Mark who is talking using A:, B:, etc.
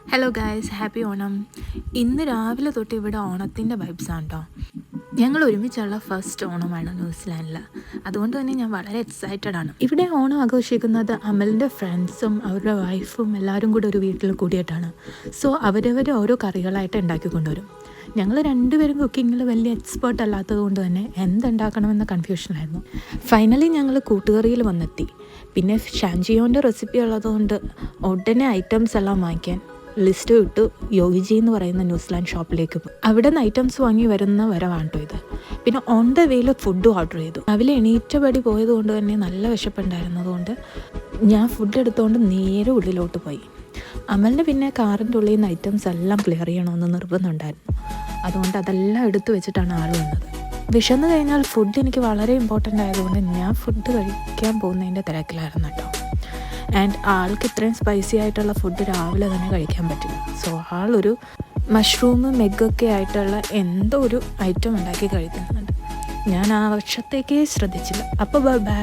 A: Hello guys, happy Onam. ഇന്ന് രാവിലെ തൊട്ട് ഇവിടെ ഓണത്തിൻ്റെ വൈബ്സാണ് കേട്ടോ. ഞങ്ങൾ ഒരുമിച്ചുള്ള ഫസ്റ്റ് ഓണമാണ് ന്യൂസിലാൻഡിൽ. അതുകൊണ്ട് തന്നെ ഞാൻ വളരെ എക്സൈറ്റഡ് ആണ്. ഇവിടെ ഓണം ആഘോഷിക്കുന്നത് അമലിൻ്റെ ഫ്രണ്ട്സും അവരുടെ വൈഫും എല്ലാവരും കൂടെ ഒരു വീട്ടിൽ കൂടിയിട്ടാണ്. സോ അവരവർ ഓരോ കറികളായിട്ട് ഉണ്ടാക്കിക്കൊണ്ടുവരും. ഞങ്ങൾ രണ്ടുപേരും കുക്കിങ്ങിൽ വലിയ എക്സ്പേർട്ട് അല്ലാത്തത് കൊണ്ട് തന്നെ എന്തുണ്ടാക്കണമെന്ന കൺഫ്യൂഷനായിരുന്നു. ഫൈനലി ഞങ്ങൾ കൂട്ടുകറിയിൽ വന്നെത്തി. പിന്നെ ഷാൻജിയോൻ്റെ റെസിപ്പി ഉള്ളതുകൊണ്ട് ഉടനെ ഐറ്റംസ് എല്ലാം വാങ്ങിക്കാൻ ലിസ്റ്റ് വിട്ടു യോഗിജി എന്ന് പറയുന്ന ന്യൂസിലാൻഡ് ഷോപ്പിലേക്ക് പോയി. അവിടെ നിന്ന് ഐറ്റംസ് വാങ്ങി വരുന്ന വരവാണ് കേട്ടോ ഇത്. പിന്നെ ഓൺ ദ വേയിൽ ഫുഡ് ഓർഡർ ചെയ്തു. രാവിലെ എണീറ്റപടി പോയത് കൊണ്ട് തന്നെ നല്ല വിശപ്പുണ്ടായിരുന്നതുകൊണ്ട് ഞാൻ ഫുഡ് എടുത്തുകൊണ്ട് നേരെ ഉള്ളിലോട്ട് പോയി. അമലിന് പിന്നെ കാറിൻ്റെ ഉള്ളിൽ നിന്ന് ഐറ്റംസ് എല്ലാം ക്ലിയർ ചെയ്യണമെന്ന് നിർബന്ധമുണ്ടായിരുന്നു. അതുകൊണ്ട് അതെല്ലാം എടുത്തു വെച്ചിട്ടാണ് ആൾ വന്നത്. വിശന്ന് കഴിഞ്ഞാൽ ഫുഡ് എനിക്ക് വളരെ ഇമ്പോർട്ടൻ്റ് ആയതുകൊണ്ട് ഞാൻ ഫുഡ് കഴിക്കാൻ പോകുന്നതിൻ്റെ തിരക്കിലായിരുന്നു കേട്ടോ. ആൻഡ് ആൾക്ക് ഇത്രയും സ്പൈസി ആയിട്ടുള്ള ഫുഡ് രാവിലെ തന്നെ കഴിക്കാൻ പറ്റില്ല. സോ ആളൊരു മഷ്റൂമും എഗ്ഗൊക്കെ ആയിട്ടുള്ള എന്തോ ഒരു ഐറ്റം ഉണ്ടാക്കി കഴിക്കുന്നുണ്ട്. ഞാൻ ആ വർഷത്തേക്കേ ശ്രദ്ധിച്ചില്ല. അപ്പോൾ ബൈ.